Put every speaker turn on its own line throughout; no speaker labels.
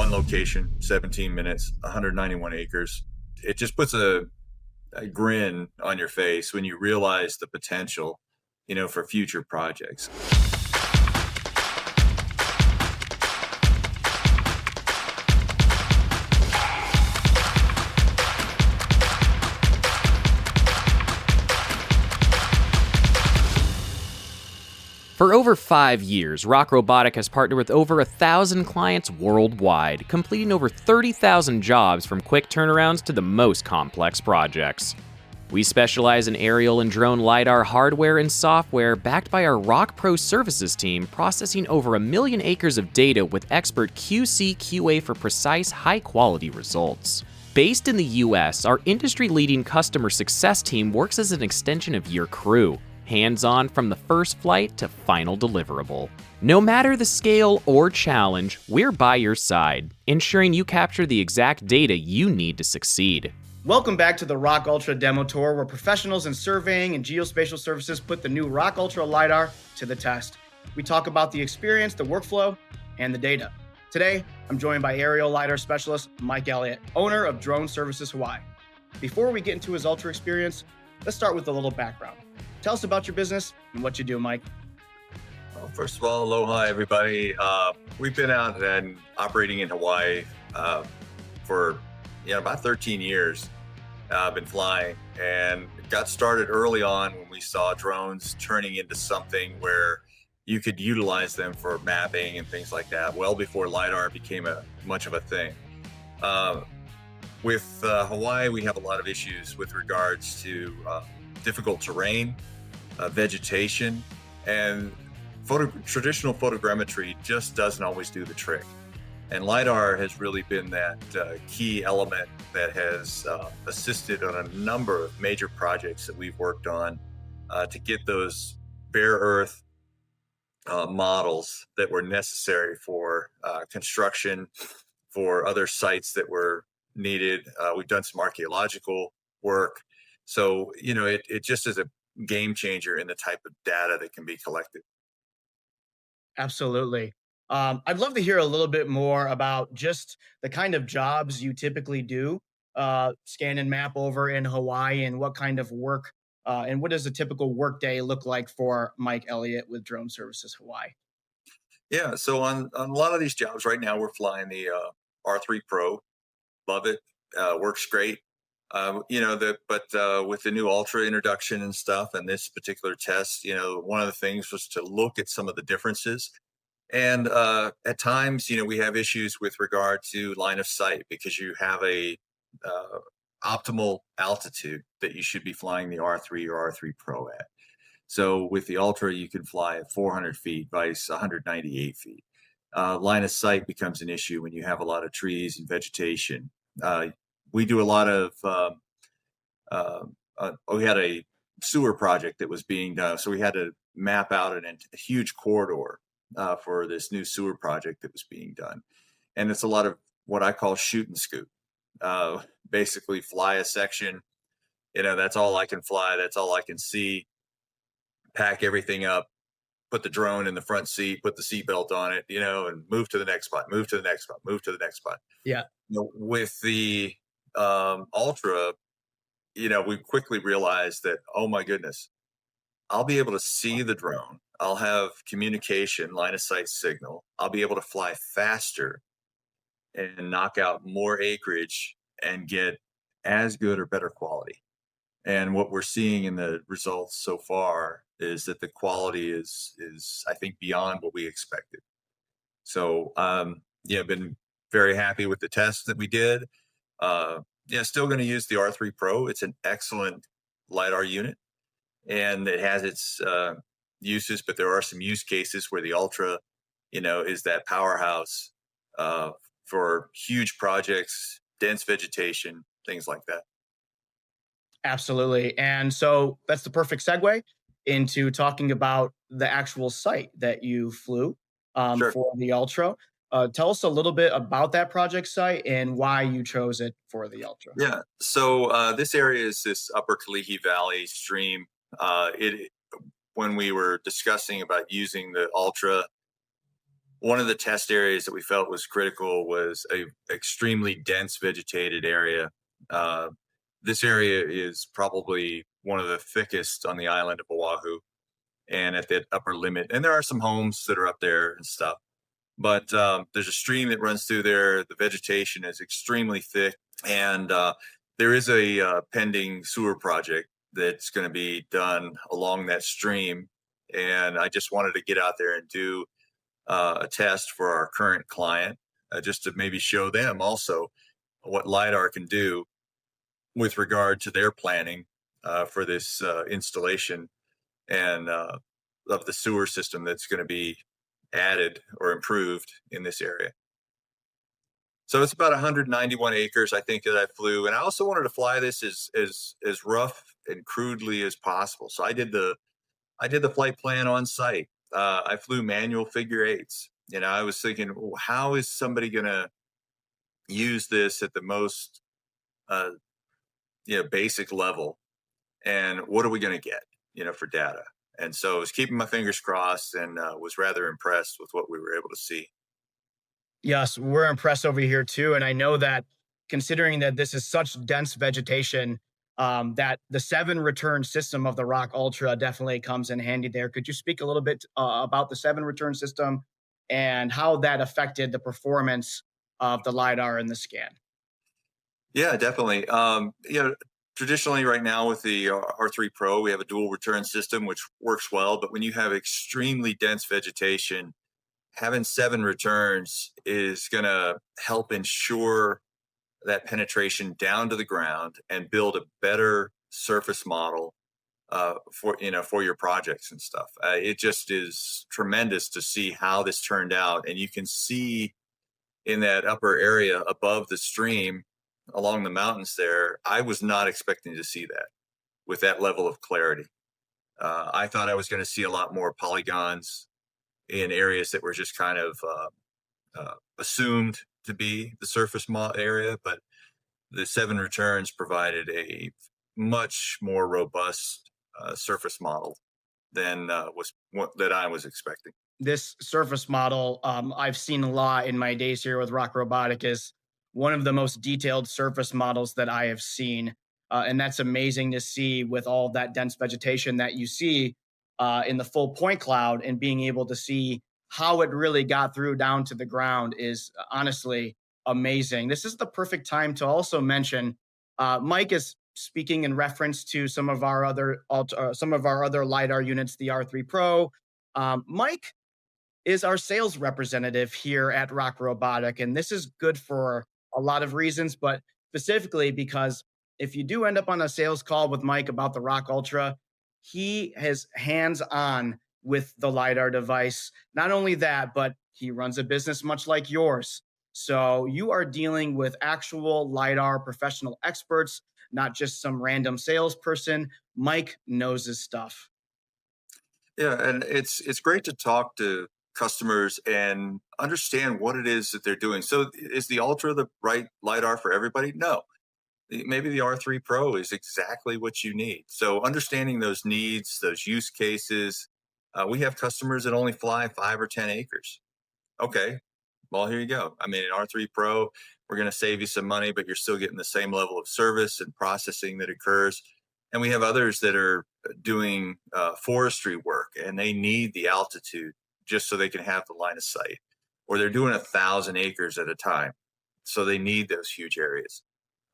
one location, 17 minutes, 191 acres. It just puts a grin on your face when you realize the potential, for future projects.
For over 5 years, ROCK Robotic has partnered with over 1,000 clients worldwide, completing over 30,000 jobs from quick turnarounds to the most complex projects. We specialize in aerial and drone LiDAR hardware and software backed by our ROCK Pro Services team, processing over 1 million acres of data with expert QC/QA for precise, high-quality results. Based in the US, our industry-leading customer success team works as an extension of your crew, hands-on from the first flight to final deliverable. No matter the scale or challenge, we're by your side, ensuring you capture the exact data you need to succeed.
Welcome back to the ROCK Ultra Demo Tour, where professionals in surveying and geospatial services put the new ROCK Ultra LiDAR to the test. We talk about the experience, the workflow, and the data. Today, I'm joined by aerial LiDAR specialist Mike Elliott, owner of Drone Services Hawaii. Before we get into his Ultra experience, let's start with a little background. Tell us about your business and what you do, Mike.
Well, first of all, aloha, everybody. We've been out and operating in Hawaii for about 13 years. I've been flying and got started early on when we saw drones turning into something where you could utilize them for mapping and things like that, well before LiDAR became much of a thing. With Hawaii, we have a lot of issues with regards to difficult terrain, vegetation, and traditional photogrammetry just doesn't always do the trick. And LiDAR has really been that key element that has assisted on a number of major projects that we've worked on to get those bare earth models that were necessary for construction, for other sites that were needed. We've done some archaeological work. So, it just is a game changer in the type of data that can be collected.
Absolutely. I'd love to hear a little bit more about just the kind of jobs you typically do, scan and map over in Hawaii, and what kind of work, and what does a typical work day look like for Mike Elliott with Drone Services Hawaii?
Yeah, so on a lot of these jobs right now, we're flying the R3 Pro. Love it. Works great. But with the new Ultra introduction and stuff, and this particular test, one of the things was to look at some of the differences. And at times, we have issues with regard to line of sight because you have a optimal altitude that you should be flying the R3 or R3 Pro at. So with the Ultra, you can fly at 400 feet, vice 198 feet. Line of sight becomes an issue when you have a lot of trees and vegetation. We do a lot of, we had a sewer project that was being done. So we had to map out a huge corridor for this new sewer project that was being done. And it's a lot of what I call shoot and scoop. Basically fly a section, that's all I can fly. That's all I can see. Pack everything up, put the drone in the front seat, put the seatbelt on it, and move to the next spot, move to the next spot, move to the next spot.
Yeah.
With the Ultra, we quickly realized that, oh my goodness, I'll be able to see the drone. I'll have communication, line of sight signal. I'll be able to fly faster and knock out more acreage and get as good or better quality. And what we're seeing in the results so far is that the quality is I think beyond what we expected. So I've been very happy with the test that we did. Still going to use the R3 Pro. It's an excellent LiDAR unit, and it has its uses, but there are some use cases where the Ultra, is that powerhouse for huge projects, dense vegetation, things like that.
Absolutely. And so that's the perfect segue into talking about the actual site that you flew
Sure.
for the Ultra. Tell us a little bit about that project site and why you chose it for the Ultra.
Yeah. So this area is this Upper Kalihi Valley stream. When we were discussing about using the Ultra, one of the test areas that we felt was critical was a extremely dense vegetated area. Uh, this area is probably one of the thickest on the island of Oahu and at that upper limit. And there are some homes that are up there and stuff. But there's a stream that runs through there. The vegetation is extremely thick, and there is a pending sewer project that's going to be done along that stream. And I just wanted to get out there and do a test for our current client, just to maybe show them also what LiDAR can do with regard to their planning for this installation and of the sewer system that's going to be added or improved in this area. So it's about 191 acres, I think, that I flew, and I also wanted to fly this as rough and crudely as possible. So I did the flight plan on site. I flew manual figure eights. I was thinking, well, how is somebody going to use this at the most, basic level, and what are we going to get, for data? And so I was keeping my fingers crossed, and was rather impressed with what we were able to see.
Yes, we're impressed over here too. And I know that considering that this is such dense vegetation, that the 7 return system of the Rock Ultra definitely comes in handy there. Could you speak a little bit about the 7 return system and how that affected the performance of the LiDAR in the scan?
Yeah, definitely. Traditionally right now with the R3 Pro, we have a dual return system, which works well. But when you have extremely dense vegetation, having 7 returns is going to help ensure that penetration down to the ground and build a better surface model for your projects and stuff. It just is tremendous to see how this turned out, and you can see in that upper area above the stream along the mountains there. I was not expecting to see that with that level of clarity. I thought I was going to see a lot more polygons in areas that were just kind of assumed to be the surface area, but the 7 returns provided a much more robust surface model than that I was expecting.
This surface model, I've seen a lot in my days here with ROCK Robotic, is one of the most detailed surface models that I have seen. And that's amazing to see with all that dense vegetation that you see in the full point cloud, and being able to see how it really got through down to the ground is honestly amazing. This is the perfect time to also mention Mike is speaking in reference to some of our other LiDAR units, the R3 Pro. Mike is our sales representative here at ROCK Robotic. And this is good for a lot of reasons, but specifically because if you do end up on a sales call with Mike about the ROCK Ultra, he has hands on with the LiDAR device. Not only that, but he runs a business much like yours. So you are dealing with actual LiDAR professional experts, not just some random salesperson. Mike knows his stuff.
Yeah, and it's great to talk to customers and understand what it is that they're doing. So is the Ultra the right LiDAR for everybody? No. Maybe the R3 Pro is exactly what you need. So understanding those needs, those use cases. We have customers that only fly 5 or 10 acres. Okay, well, here you go. I mean, an R3 Pro, we're going to save you some money, but you're still getting the same level of service and processing that occurs. And we have others that are doing forestry work, and they need the altitude just so they can have the line of sight, or they're doing 1,000 acres at a time, so they need those huge areas.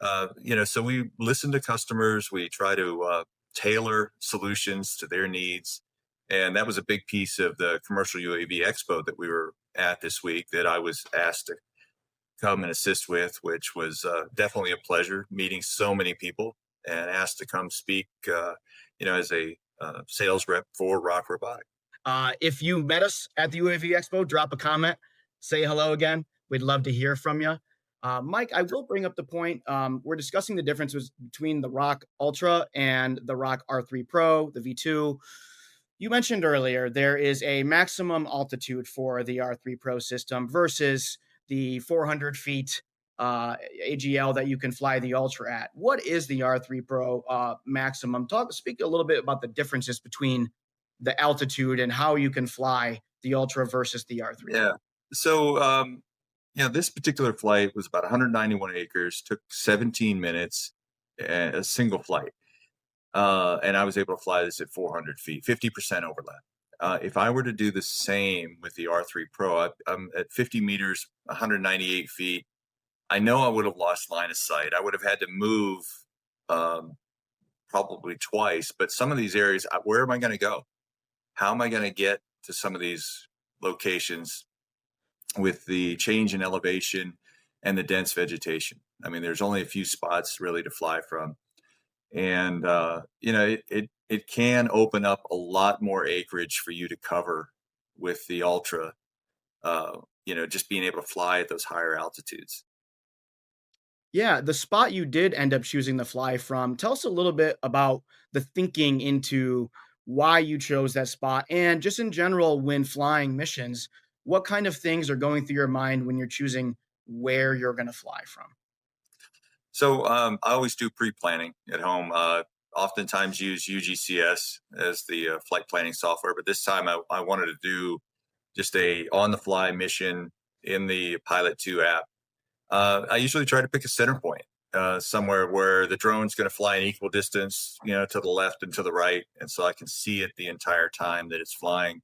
So we listen to customers. We try to tailor solutions to their needs, and that was a big piece of the commercial UAV expo that we were at this week that I was asked to come and assist with, which was definitely a pleasure, meeting so many people and asked to come speak, as a sales rep for ROCK Robotic.
If you met us at the UAV Expo, drop a comment, say hello again. We'd love to hear from you. Mike, I will bring up the point. We're discussing the differences between the ROCK Ultra and the ROCK R3 Pro, the V2. You mentioned earlier there is a maximum altitude for the R3 Pro system versus the 400 feet AGL that you can fly the Ultra at. What is the R3 Pro maximum? Speak a little bit about the differences between the altitude and how you can fly the Ultra versus the R3.
Yeah. So, this particular flight was about 191 acres, took 17 minutes, a single flight. And I was able to fly this at 400 feet, 50% overlap. If I were to do the same with the R3 Pro, I'm at 50 meters, 198 feet. I know I would have lost line of sight. I would have had to move um, probably twice, but some of these areas, where am I going to go? How am I going to get to some of these locations with the change in elevation and the dense vegetation? I mean, there's only a few spots really to fly from. And it can open up a lot more acreage for you to cover with the Ultra. Just being able to fly at those higher altitudes.
Yeah, the spot you did end up choosing the fly from, tell us a little bit about the thinking into why you chose that spot and just in general when flying missions, what kind of things are going through your mind when you're choosing where you're going to fly from?
So I always do pre-planning at home. Oftentimes use UGCS as the flight planning software, but this time I wanted to do just a on-the-fly mission in the Pilot 2 app. I usually try to pick a center point, somewhere where the drone's going to fly an equal distance, to the left and to the right, and so I can see it the entire time that it's flying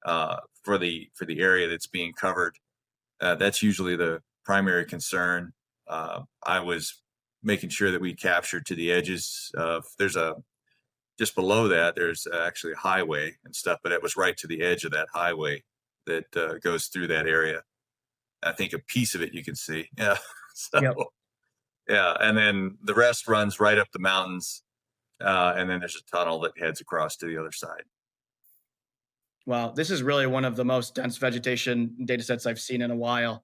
for the area that's being covered. That's usually the primary concern. I was making sure that we captured to the edges. Just below that, there's actually a highway and stuff, but it was right to the edge of that highway that goes through that area. I think a piece of it you can see. Yeah. So,
Yep.
yeah. And then the rest runs right up the mountains. And then there's a tunnel that heads across to the other side.
Well, this is really one of the most dense vegetation data sets I've seen in a while.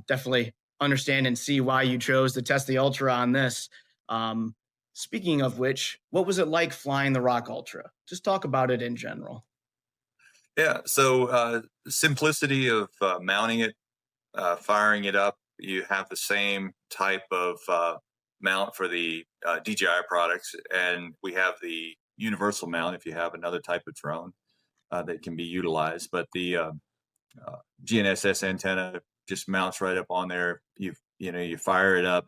Definitely understand and see why you chose to test the Ultra on this. Um, Speaking of which, what was it like flying the Rock Ultra? Just talk about it in general.
Yeah. So, simplicity of mounting it, firing it up. You have the same type of mount for the DJI products, and we have the universal mount if you have another type of drone that can be utilized. But the GNSS antenna just mounts right up on there. You fire it up.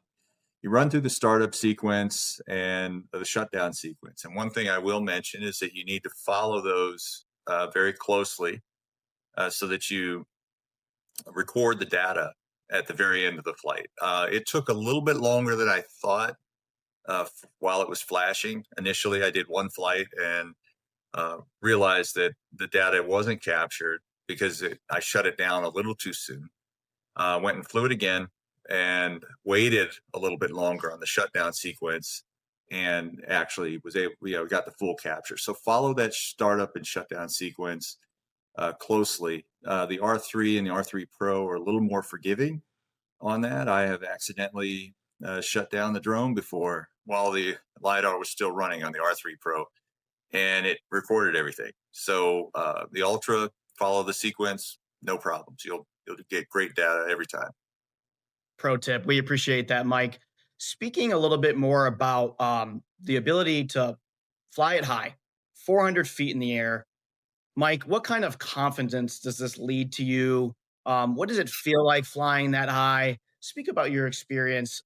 You run through the startup sequence and the shutdown sequence. And one thing I will mention is that you need to follow those very closely so that you record the data at the very end of the flight. It took a little bit longer than I thought while it was flashing. Initially, I did one flight and realized that the data wasn't captured because I shut it down a little too soon. Went and flew it again and waited a little bit longer on the shutdown sequence and actually was able, got the full capture. So follow that startup and shutdown sequence closely. The R3 and the R3 Pro are a little more forgiving on that. I have accidentally shut down the drone before while the LiDAR was still running on the R3 Pro, and it recorded everything. So the Ultra, follow the sequence, no problems. You'll get great data every time.
Pro tip. We appreciate that, Mike. Speaking a little bit more about the ability to fly it high, 400 feet in the air. Mike, what kind of confidence does this lead to you? What does it feel like flying that high? Speak about your experience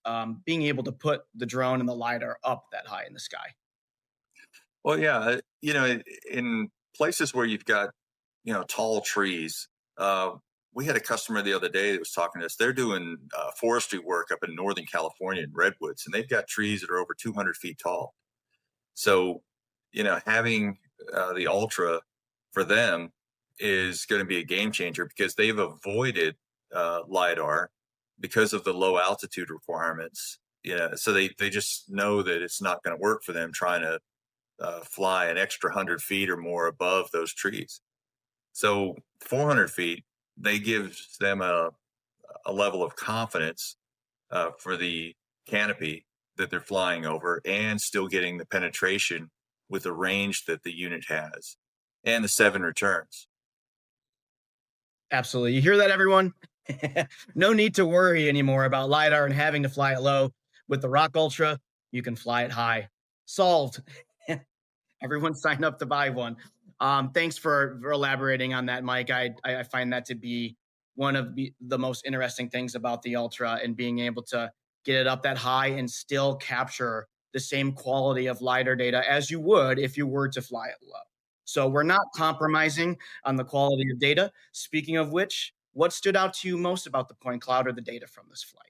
being able to put the drone and the LiDAR up that high in the sky.
Well, yeah, in places where you've got, tall trees, we had a customer the other day that was talking to us. They're doing forestry work up in Northern California in redwoods, and they've got trees that are over 200 feet tall. So, having the Ultra for them is going to be a game changer because they've avoided LiDAR because of the low altitude requirements. Yeah, so they just know that it's not going to work for them trying to fly an extra 100 feet or more above those trees. So 400 feet, they give them a level of confidence for the canopy that they're flying over and still getting the penetration with the range that the unit has and the 7 returns.
Absolutely. You hear that, everyone? No need to worry anymore about LiDAR and having to fly it low. With the Rock Ultra, you can fly it high. Solved. Everyone sign up to buy one. Thanks for elaborating on that, Mike. I find that to be one of the most interesting things about the Ultra, and being able to get it up that high and still capture the same quality of LiDAR data as you would if you were to fly it low. So we're not compromising on the quality of data. Speaking of which, what stood out to you most about the point cloud or the data from this flight?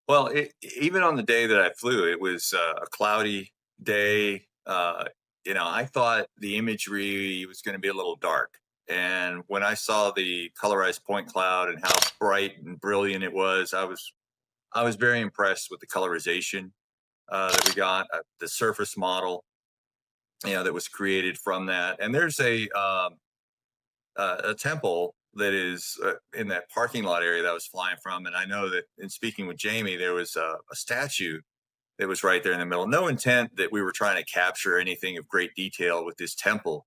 Well, even on the day that I flew, it was a cloudy day. I thought the imagery was going to be a little dark. And when I saw the colorized point cloud and how bright and brilliant it was, I was very impressed with the colorization that we got, the surface model, that was created from that. And there's a temple that is in that parking lot area that I was flying from. And I know that in speaking with Jamie, there was a statue that was right there in the middle. No intent that we were trying to capture anything of great detail with this temple,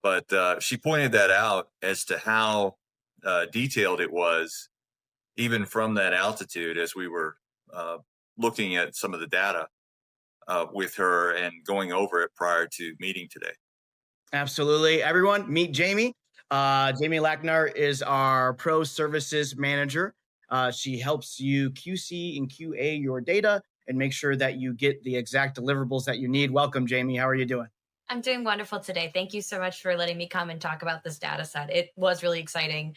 but she pointed that out as to how detailed it was, even from that altitude, as we were looking at some of the data with her and going over it prior to meeting today.
Absolutely. Everyone, meet Jamie. Jamie Lackner is our pro services manager. She helps you QC and QA your data and make sure that you get the exact deliverables that you need. Welcome, Jamie. How are you doing?
I'm doing wonderful today. Thank you so much for letting me come and talk about this data set. It was really exciting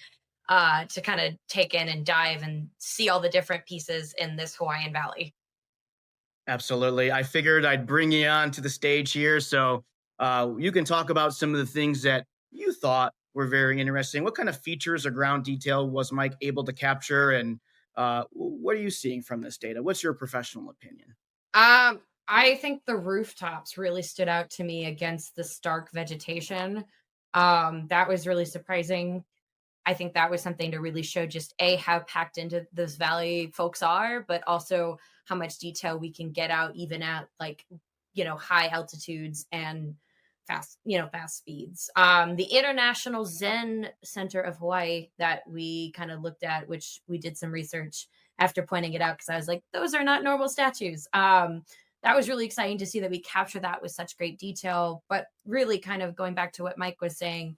to kind of take in and dive and see all the different pieces in this Hawaiian Valley.
Absolutely. I figured I'd bring you on to the stage here so you can talk about some of the things that you thought were very interesting. What kind of features or ground detail was Mike able to capture? And what are you seeing from this data? What's your professional opinion?
I think the rooftops really stood out to me against the stark vegetation. That was really surprising. I think that was something to really show just how packed into this valley folks are, but also how much detail we can get out even at high altitudes and fast speeds. The International Zen Center of Hawaii that we kind of looked at, which we did some research after pointing it out because I was like, those are not normal statues. That was really exciting to see that we capture that with such great detail. But really, kind of going back to what Mike was saying,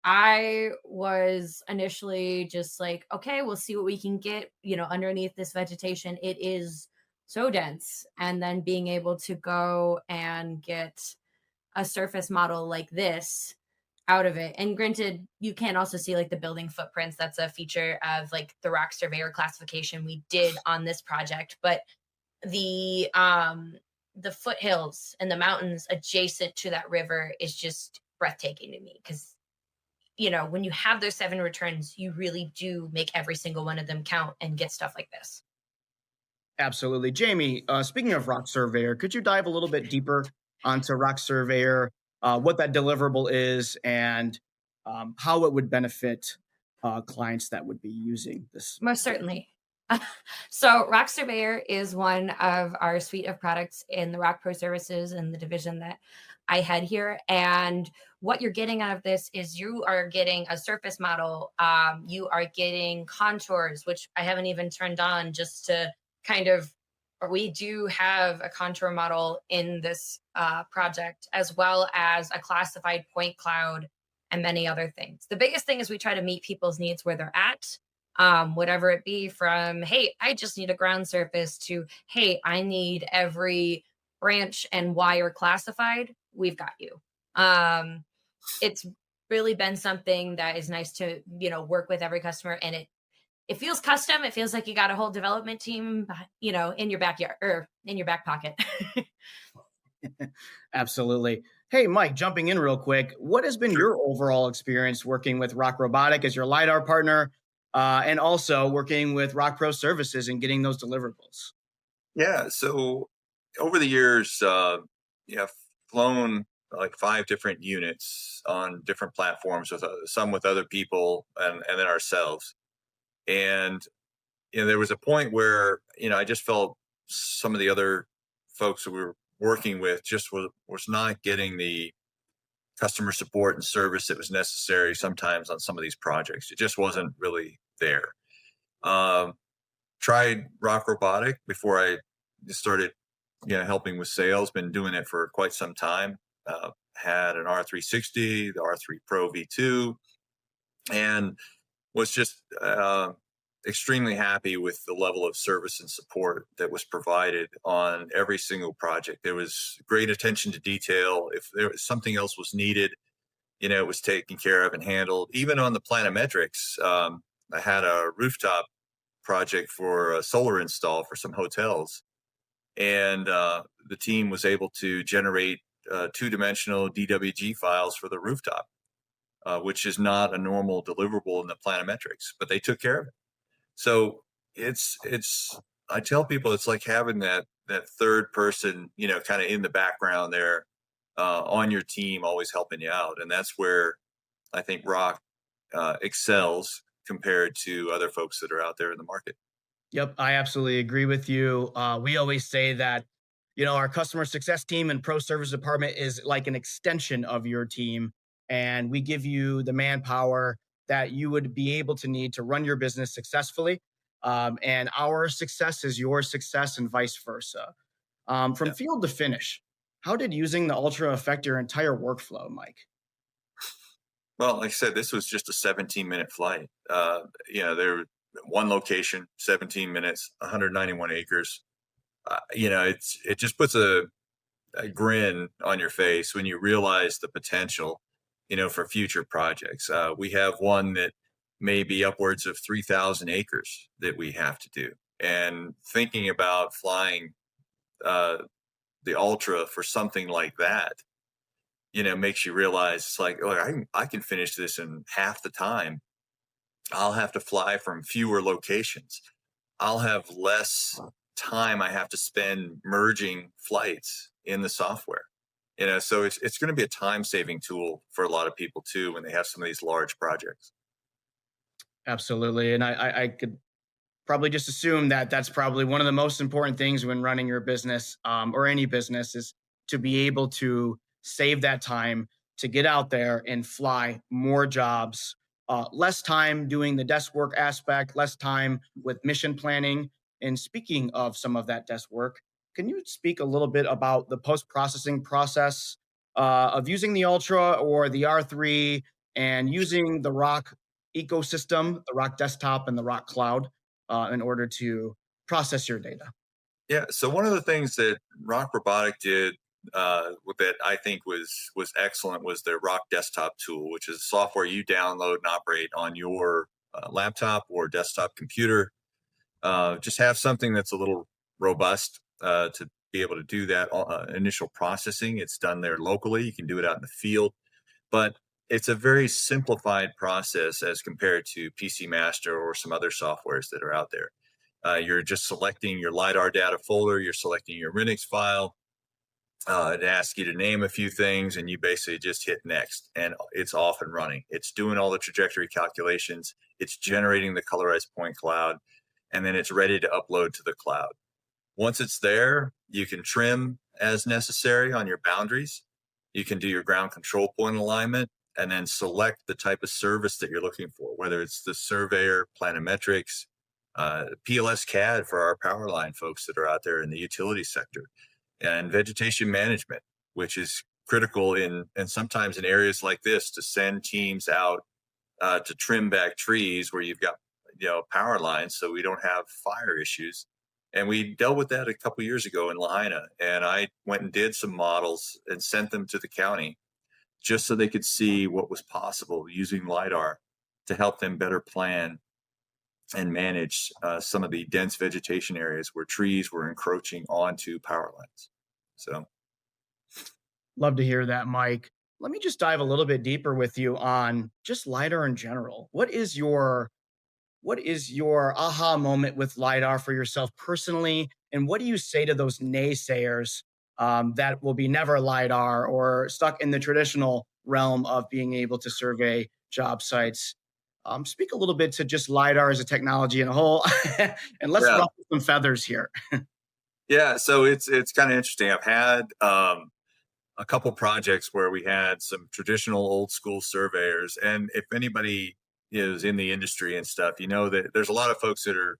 I was initially just like, okay, we'll see what we can get, underneath this vegetation. It is so dense. And then being able to go and get a surface model like this out of it. And granted, you can also see like the building footprints. That's a feature of like the Rock Surveyor classification we did on this project. But the foothills and the mountains adjacent to that river is just breathtaking to me because when you have those 7 returns, you really do make every single one of them count and get stuff like this.
Absolutely. Jamie, speaking of Rock Surveyor, could you dive a little bit deeper onto Rock Surveyor, what that deliverable is, and how it would benefit clients that would be using this?
Most certainly. So Rock Surveyor is one of our suite of products in the Rock Pro Services and the division that I head here. And what you're getting out of this is you are getting a surface model. You are getting contours, which I haven't even turned on just to kind of, or we do have a contour model in this project, as well as a classified point cloud and many other things. The biggest thing is we try to meet people's needs where they're at. Whatever it be, from, hey, I just need a ground surface, to, hey, I need every branch and wire classified, we've got you. It's really been something that is nice to, work with every customer, and it feels custom. It feels like you got a whole development team, in your backyard or in your back pocket.
Absolutely. Hey, Mike, jumping in real quick, what has been your overall experience working with ROCK Robotic as your LiDAR partner? And also working with Rock Pro Services and getting those deliverables?
Yeah. So over the years, I've flown like 5 different units on different platforms with some with other people and then ourselves. And there was a point where I just felt some of the other folks that we were working with just was not getting the customer support and service that was necessary sometimes on some of these projects. It just wasn't really there. Tried ROCK Robotic before I started, helping with sales. Been doing it for quite some time. Had an R360, the R3 Pro V2, and was just extremely happy with the level of service and support that was provided on every single project. There was great attention to detail. If there was something else was needed, it was taken care of and handled. Even on the planimetrics, I had a rooftop project for a solar install for some hotels, and the team was able to generate two-dimensional DWG files for the rooftop, which is not a normal deliverable in the planimetrics, but they took care of it. So it's I tell people it's like having that third person, kind of in the background there, on your team, always helping you out, and that's where I think Rock excels compared to other folks that are out there in the market.
Yep, I absolutely agree with you. We always say that, our customer success team and pro service department is like an extension of your team, and we give you the manpower that you would be able to need to run your business successfully. And our success is your success, and vice versa. From
Yeah.
field to finish, how did using the Ultra affect your entire workflow, Mike?
Well, like I said, this was just a 17-minute flight. There one location, 17 minutes, 191 acres. It just puts a grin on your face when you realize the potential, for future projects. We have one that may be upwards of 3,000 acres that we have to do. And thinking about flying the Ultra for something like that, makes you realize it's like, oh, I can finish this in half the time. I'll have to fly from fewer locations. I'll have less time I have to spend merging flights in the software. So it's going to be a time saving tool for a lot of people too when they have some of these large projects.
Absolutely. And I could probably just assume that that's probably one of the most important things when running your business, or any business, is to be able to save that time to get out there and fly more jobs, less time doing the desk work aspect, less time with mission planning. And speaking of some of that desk work, can you speak a little bit about the post processing process of using the Ultra or the R3 and using the Rock ecosystem, the Rock desktop, and the Rock cloud in order to process your data?
Yeah. So one of the things that Rock Robotic did, that I think was excellent, was their Rock Desktop tool, which is software you download and operate on your laptop or desktop computer. Just have something that's a little robust to be able to do that initial processing. It's done there locally. You can do it out in the field, but it's a very simplified process as compared to PC Master or some other softwares that are out there. You're just selecting your LiDAR data folder, you're selecting your Linux file. It asks you to name a few things, and you basically just hit next, and it's off and running. It's doing all the trajectory calculations, it's generating the colorized point cloud, and then it's ready to upload to the cloud. Once it's there, you can trim as necessary on your boundaries. You can do your ground control point alignment and then select the type of service that you're looking for, whether it's the surveyor, planimetrics, PLS CAD for our power line folks that are out there in the utility sector, and vegetation management, which is critical and sometimes in areas like this to send teams out to trim back trees where you've got power lines so we don't have fire issues. And we dealt with that a couple years ago in Lahaina, and I went and did some models and sent them to the county just so they could see what was possible using LiDAR to help them better plan and manage some of the dense vegetation areas where trees were encroaching onto power lines. So,
Love to hear that, Mike. Let me just dive a little bit deeper with you on just LiDAR in general. What is your aha moment with LiDAR for yourself personally? And what do you say to those naysayers that will be never LiDAR or stuck in the traditional realm of being able to survey job sites? Speak a little bit to just LiDAR as a technology in a whole, and let's
yeah,
ruffle some feathers here.
yeah. So it's kind of interesting. I've had a couple projects where we had some traditional old school surveyors, and if anybody is in the industry and stuff, that there's a lot of folks that are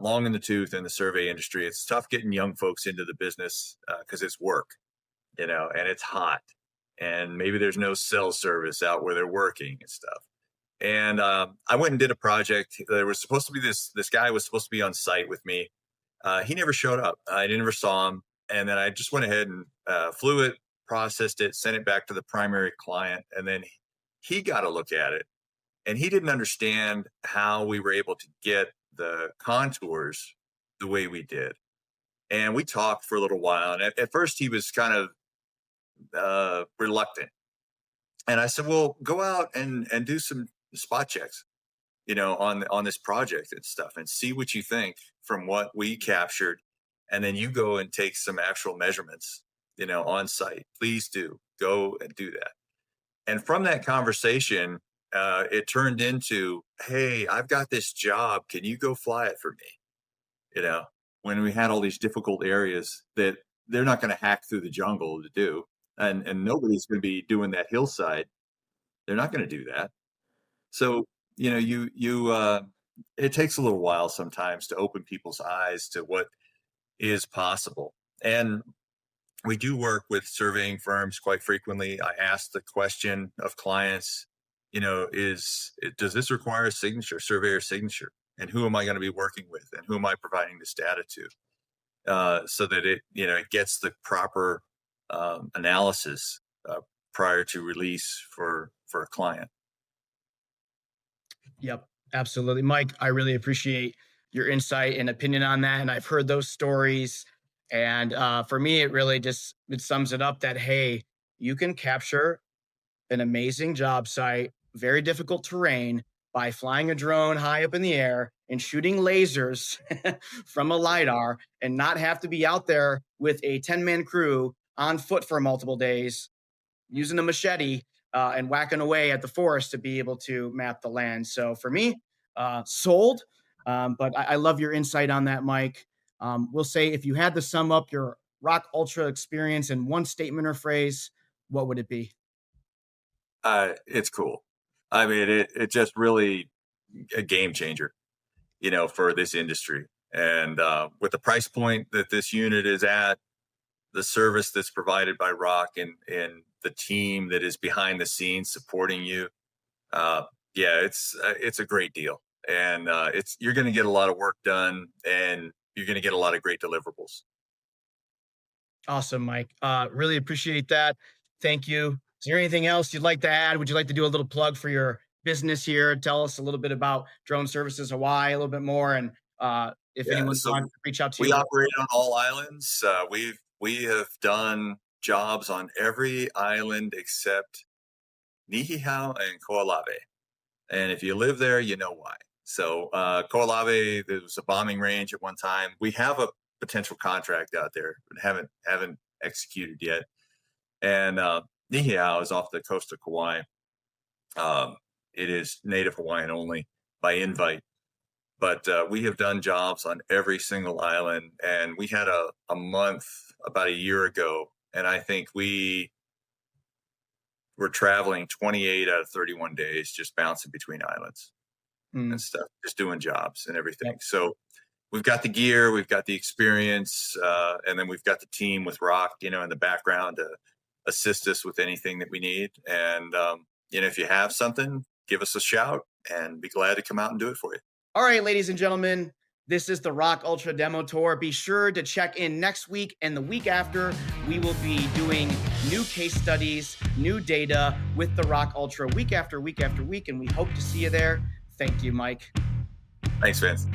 long in the tooth in the survey industry. It's tough getting young folks into the business because it's work, and it's hot, and maybe there's no cell service out where they're working and stuff. And I went and did a project. There was supposed to be this guy was supposed to be on site with me. He never showed up. I never saw him. And then I just went ahead and flew it, processed it, sent it back to the primary client, and then he got a look at it. And he didn't understand how we were able to get the contours the way we did. And we talked for a little while. And at first, he was kind of reluctant. And I said, "Well, go out and do some spot checks, on this project and stuff, and see what you think from what we captured, and then you go and take some actual measurements, on site. Please do go and do that." And from that conversation, it turned into, "Hey, I've got this job. Can you go fly it for me?" When we had all these difficult areas that they're not going to hack through the jungle to do, and nobody's going to be doing that hillside. They're not going to do that. So, it takes a little while sometimes to open people's eyes to what is possible. And we do work with surveying firms quite frequently. I ask the question of clients, does this require a signature, surveyor signature? And who am I going to be working with? And who am I providing this data to? So that it gets the proper analysis prior to release for a client.
Yep, absolutely. Mike, I really appreciate your insight and opinion on that. And I've heard those stories. And for me, it really it sums it up that, hey, you can capture an amazing job site, very difficult terrain, by flying a drone high up in the air and shooting lasers from a LiDAR, and not have to be out there with a 10-man crew on foot for multiple days, using a machete and whacking away at the forest to be able to map the land. So for me, sold. But I love your insight on that, Mike. We'll say, if you had to sum up your ROCK Ultra experience in one statement or phrase, what would it be?
It's cool. I mean, it just really a game changer, for this industry. And with the price point that this unit is at, the service that's provided by ROCK, and the team that is behind the scenes supporting you, it's a great deal. And you're going to get a lot of work done, and you're going to get a lot of great deliverables.
Awesome, Mike. Really appreciate that. Thank you. Is there anything else you'd like to add? Would you like to do a little plug for your business here? Tell us a little bit about Drone Services Hawaii, a little bit more, and if anyone wants to reach out to you.
We operate on all islands. We have done jobs on every island except Niihau and Koalave. And if you live there, you know why. So Koalave, there was a bombing range at one time. We have a potential contract out there, but haven't executed yet. And Niihau is off the coast of Kauai. It is Native Hawaiian only by invite. But we have done jobs on every single island. And we had a month about a year ago, and I think we were traveling 28 out of 31 days, just bouncing between islands and stuff, just doing jobs and everything. Yep. So we've got the gear, we've got the experience, and then we've got the team with ROCK, in the background to assist us with anything that we need. And, if you have something, give us a shout and be glad to come out and do it for you.
All right, ladies and gentlemen, this is the ROCK Ultra Demo Tour. Be sure to check in next week and the week after. We will be doing new case studies, new data with the ROCK Ultra week after week after week, and we hope to see you there. Thank you, Mike.
Thanks, Vince.